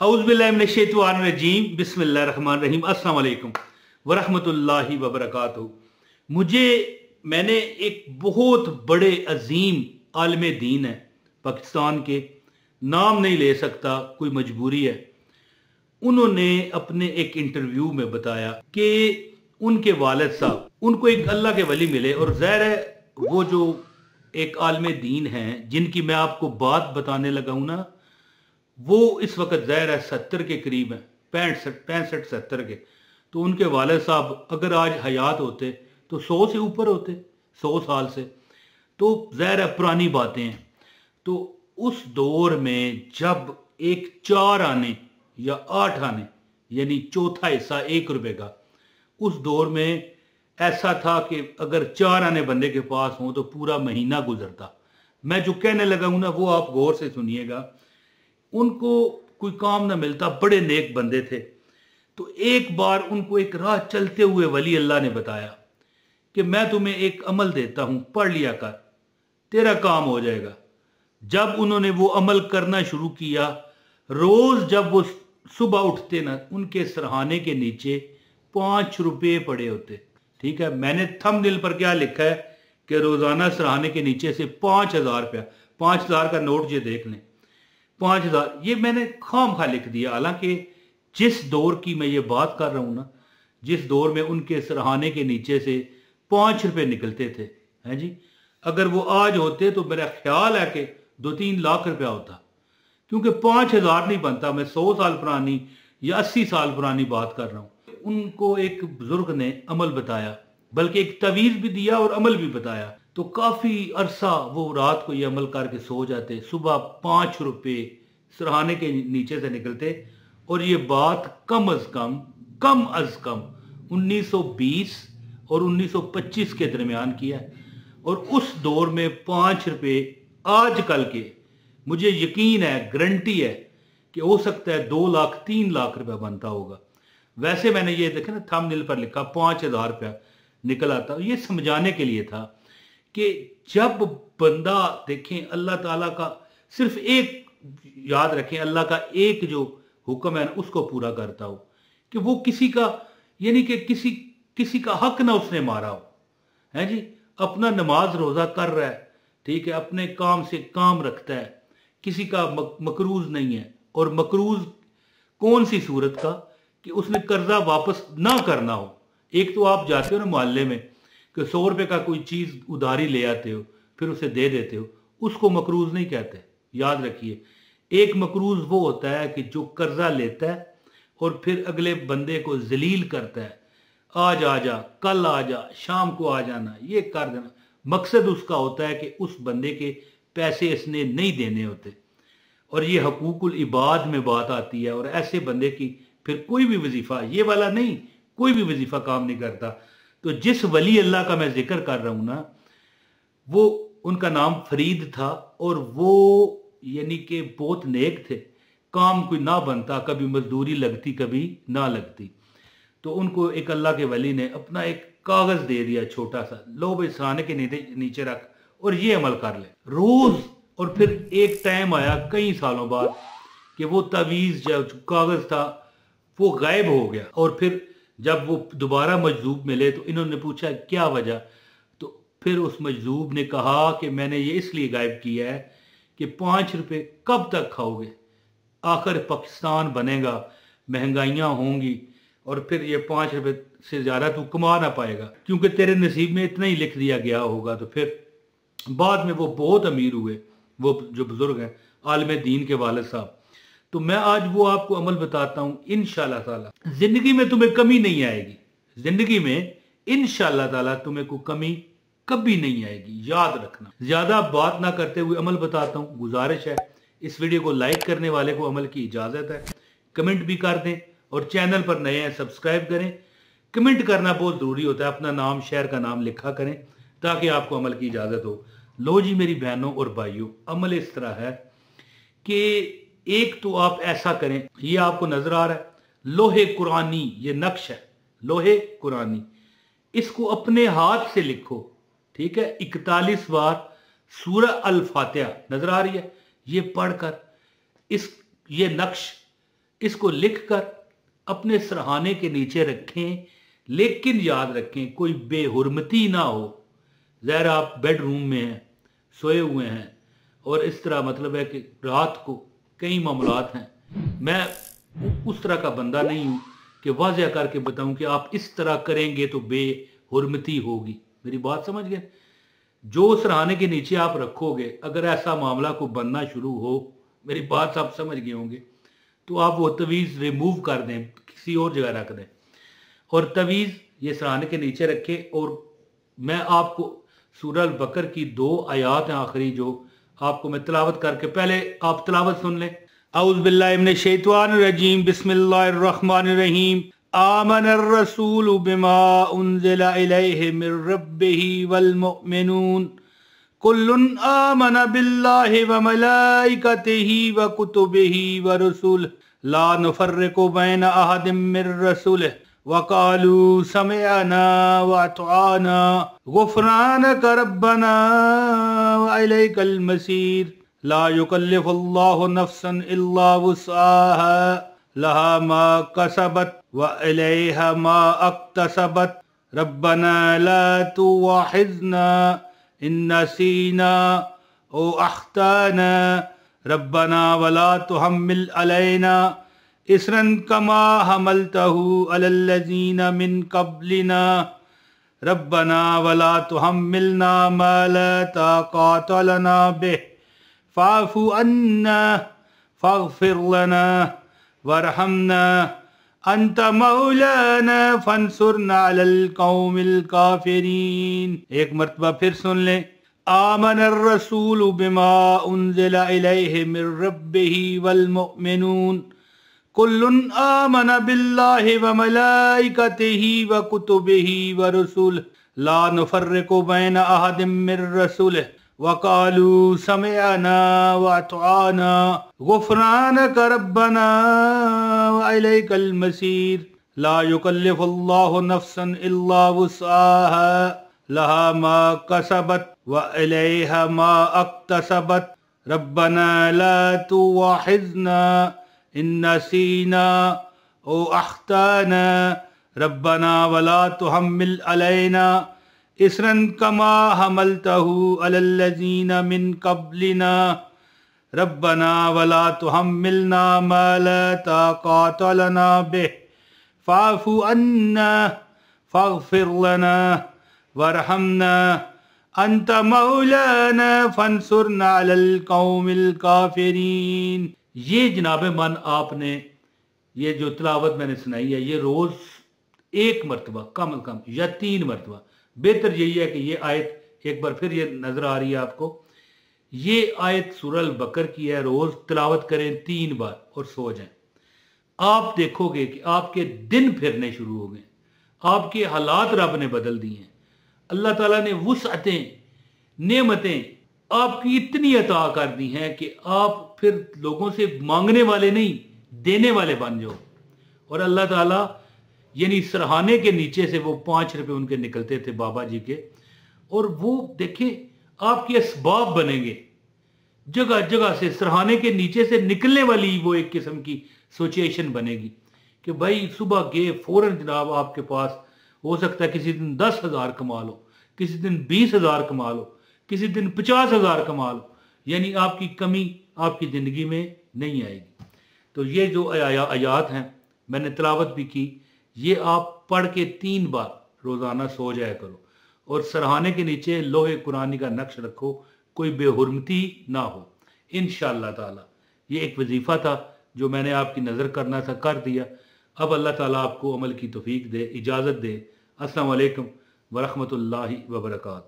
औज़ुबिल्लाहिमिनश्शैतानिर्रजीम बिस्मिल्लाहिर्रहमानिर्रहीम अस्सलाम वालेकुम वरहमतुल्लाहि वबरकातुहू। मैंने एक बहुत बड़े अजीम आलिम दीन है पाकिस्तान के, नाम नहीं ले सकता, कोई मजबूरी है। उन्होंने अपने एक इंटरव्यू में बताया कि उनके वालिद साहब उनको एक अल्लाह के वली मिले, और ज़ाहिर है वो जो एक आलिम दीन हैं जिनकी मैं आपको बात बताने लगा हूं ना, वो इस वक्त ज़ाहिर है 70 के करीब है, 65 70 के। तो उनके वालिद साहब अगर आज हयात होते तो 100 से ऊपर होते, 100 साल से। तो ज़ाहिर है पुरानी बातें हैं। तो उस दौर में जब एक 4 आने या 8 आने यानी चौथा हिस्सा 1 रुपए का, उस दौर में ऐसा था कि अगर 4 आने बंदे के पास हों तो पूरा महीना गुजरता। मैं जो कहने लगा हूं ना वो आप गौर से सुनिएगा। उनको कोई काम ना मिलता, बड़े नेक बंदे थे। तो एक बार उनको एक राह चलते हुए वली अल्लाह ने बताया कि मैं तुम्हें एक अमल देता हूं, पढ़ लिया कर, तेरा काम हो जाएगा। जब उन्होंने वो अमल करना शुरू किया, रोज जब वो सुबह उठते ना, उनके सरहाने के नीचे 5 रुपए पड़े होते। ठीक है, मैंने थंबनेल पर क्या लिखा है कि रोजाना सरहाने के नीचे से 5,000 रुपया, 5,000 का नोट ये देख लें, 5,000, ये मैंने खाम खा लिख दिया। हालांकि जिस दौर की मैं ये बात कर रहा हूं ना, जिस दौर में उनके सरहाने के नीचे से 5 रुपए निकलते थे, हैं जी, अगर वो आज होते तो मेरा ख्याल है कि 2-3 लाख रुपया होता। क्योंकि 5,000 नहीं बनता। मैं 100 साल पुरानी या 80 साल पुरानी बात कर रहा हूं। उनको एक बुजुर्ग ने अमल बताया, बल्कि एक तवीज भी दिया और अमल भी बताया। तो काफी अरसा वो रात को ये अमल करके सो जाते, सुबह 5 रुपए सरहाने के नीचे से निकलते। और ये बात कम अज कम 1920 और 1925 के दरमियान की है। और उस दौर में 5 रुपए आजकल के, मुझे यकीन है, गारंटी है कि हो सकता है 2 लाख 3 लाख रुपया बनता होगा। वैसे मैंने ये देखा ना, थंबनेल पर लिखा 5,000 रुपया निकल आता। ये समझाने के लिए था कि जब बंदा देखें अल्लाह ताला का, सिर्फ एक याद रखें, अल्लाह का एक जो हुक्म है ना उसको पूरा करता हो, कि वो किसी का, यानी कि किसी का हक ना उसने मारा हो, है जी। अपना नमाज रोजा कर रहा है, ठीक है, अपने काम से काम रखता है, किसी का मकरूज नहीं है। और मकरूज कौन सी सूरत का, कि उसने कर्जा वापस ना करना हो। एक तो आप जाते हो ना मोहल्ले में कि 100 रुपए का कोई चीज उधारी ले आते हो, फिर उसे दे देते हो, उसको मकरूज नहीं कहते, याद रखिए। एक मकरूज वो होता है कि जो कर्जा लेता है और फिर अगले बंदे को जलील करता है, आज आ जा, कल आ जा, शाम को आ जाना, ये कर देना। मकसद उसका होता है कि उस बंदे के पैसे इसने नहीं देने होते। और ये हकूकुल इबाद में बात आती है। और ऐसे बंदे की फिर कोई भी वजीफा, ये वाला नहीं, कोई भी वजीफा काम नहीं करता। तो जिस वली अल्लाह का मैं जिक्र कर रहा हूं ना, वो, उनका नाम फरीद था, और वो यानी कि बहुत नेक थे। काम कोई ना बनता, कभी मजदूरी लगती कभी ना लगती। तो उनको एक अल्लाह के वली ने अपना एक कागज दे दिया छोटा सा, लो भाई सराहने के नीचे रख और ये अमल कर ले रोज। और फिर एक टाइम आया कई सालों बाद कि वो तावीज जो कागज था वो गायब हो गया। और फिर जब वो दोबारा मजदूब मिले तो इन्होंने पूछा क्या वजह। तो फिर उस मजदूब ने कहा कि मैंने ये इसलिए गायब किया है कि 5 रुपए कब तक खाओगे, आखिर पाकिस्तान बनेगा, महंगाइयां होंगी, और फिर ये 5 रुपए से ज्यादा तू कमा ना पाएगा, क्योंकि तेरे नसीब में इतना ही लिख दिया गया होगा। तो फिर बाद में वो बहुत अमीर हुए, वो जो बुजुर्ग हैं आलिम दीन के वालिद साहब। तो मैं आज वो आपको अमल बताता हूं। इंशाल्लाह ताला जिंदगी में तुम्हें कमी नहीं आएगी, जिंदगी में इंशाल्लाह ताला तुम्हें कोई कमी कभी नहीं आएगी, याद रखना। ज्यादा बात ना करते हुए अमल बताता हूं। गुजारिश है, इस वीडियो को लाइक करने वाले को अमल की इजाजत है, कमेंट भी कर दें, और चैनल पर नए हैं सब्सक्राइब करें। कमेंट करना बहुत जरूरी होता है, अपना नाम, शहर का नाम लिखा करें ताकि आपको अमल की इजाजत हो। लो जी मेरी बहनों और भाइयों, अमल इस तरह है कि एक तो आप ऐसा करें, ये आपको नजर आ रहा है लोहे कुरानी, ये नक्श है लोहे कुरानी, इसको अपने हाथ से लिखो, ठीक है। 41 बार सूरह अल फातिहा नजर आ रही है, ये पढ़कर इस ये नक्श इसको लिखकर अपने सरहाने के नीचे रखें, लेकिन याद रखें कोई बेहुरमती ना हो। ज़ाहिर आप बेडरूम में हैं, सोए हुए हैं, और इस तरह मतलब है कि रात को कई मामलात हैं। मैं उस तरह का बंदा नहीं हूँ कि वाज़ह करके बताऊँ कि आप इस तरह करेंगे तो बेहुरमती होगी। मेरी बात समझ गए? जो सरहाने के नीचे आप रखोगे, अगर ऐसा मामला को बनना शुरू हो, मेरी बात आप समझ गए होंगे, तो आप वो तवीज़ रिमूव कर दें, किसी और जगह रख दें, और तवीज़ ये सरहाने के नीचे रखें। और मैं आपको सूरह अल बकर की 2 आयात हैं आखिरी, जो आपको मैं तिलावत करके, पहले आप तिलावत सुन लें। औज़ु बिल्लाहि मिनश शैतानिर रजीम, बिस्मिल्लाहिर रहमानिर रहीम। आमनर रसूलु बिमा उन्ज़िला इलैहि मिर रब्बिही वल मुमिनून कुल्लुन आमन बिल्लाहि व मलाइकतिही व कुतुबिही व रुसुलिही ला नुफर्रिकु बैन अहदिम मिर रसूलिही व क़ालू समिअना व अतअना गुफ़रानक रब्बना व इलैकल मसीर ला युकल्लिफुल्लाहु नफ्सन इल्ला वुस्अहा लहा मा कसबत व इलैहा मा अक्तसबत रब्बना ला तुवाहिज़ना इन नसीना ओ अख्ताना रब्बना वला तुहम्मिल अलैना इसरन कमा हमलतहु अलल्लज़ीना मिन क़ब्लिना रब्बना वला तुहम्मिलना मा ला ताक़त लना बिह फ़अफ़ु अन्ना फ़ग़फ़िर लना वरहमना अंत मौलाना फंसुरना अलल कौमिल काफिरीन। एक मरतबा फिर सुन लें। आमनर रसूलु बिमा उन्ज़िला इलैहि मिर रब्बिही वल मुमिनून कुल्लुन आमन बिल्लाहि व मलाइकतिही व कुतुबिही व रुसुलिही ला नुफर्रिकु बैन अहदिम मिर रसूलिही व क़ालू समिअना व अतअना गुफ़रानक रब्बना व इलैकल मसीर ला युकल्लिफुल्लाहु नफ्सन इल्ला वुस्अहा लहा मा कसबत व इलैहा मा अक्तसबत रब्बना ला तुवाहिज़ना इन नसीना ओ अख्ताना रब्बना वला तुहम्मिल अलैना इसरन कमा हमलतहु अलल्लज़ीना मिन क़ब्लिना रब्बना वला तुहम्मिलना मा ला ताक़त लना बिह फ़अफ़ु अन्ना फ़ग़फ़िर लना वरहमना अंत मौलाना फंसुरना अलल कौमिल काफिरीन। ये जनाब मन आपने ये जो तिलावत मैंने सुनाई है, ये रोज़ एक मरतबा कम अज़ कम या 3 मरतबा, बेहतर यही है कि ये आयत एक बार फिर ये नज़र आ रही है आपको, ये आयत सूरह अल बकर की है, रोज़ तिलावत करें 3 बार और सो जाएं। आप देखोगे कि आपके दिन फिरने शुरू हो गए, आपके हालात रब ने बदल दिए हैं। अल्लाह ताला ने वुसअतें, नेमतें आपकी इतनी अता कर दी हैं कि आप फिर लोगों से मांगने वाले नहीं, देने वाले बन जाओ। और अल्लाह ताला यानी सरहाने के नीचे से वो 5 रुपए उनके निकलते थे बाबा जी के, और वो देखें आपके असबाब बनेंगे, जगह जगह से सरहाने के नीचे से निकलने वाली वो एक किस्म की सिचुएशन बनेगी कि भाई सुबह गए फौरन जनाब आपके पास हो सकता है किसी दिन 10,000 कमा लो, किसी दिन 20,000 कमा लो, किसी दिन 50,000 कमा लो, यानी आपकी कमी आपकी ज़िंदगी में नहीं आएगी। तो ये जो आयात हैं मैंने तिलावत भी की, ये आप पढ़ के 3 बार रोज़ाना सो जाया करो, और सरहाने के नीचे लोहे कुरानी का नक्श रखो, कोई बेहुरमती ना हो। इंशाअल्लाह ताला ये एक वजीफ़ा था जो मैंने आपकी नज़र करना था, कर दिया। अब अल्लाह ताला आपको अमल की तौफीक दे, इजाज़त दे। अस्सलामु अलैकुम व रहमतुल्लाहि व बरकातहू।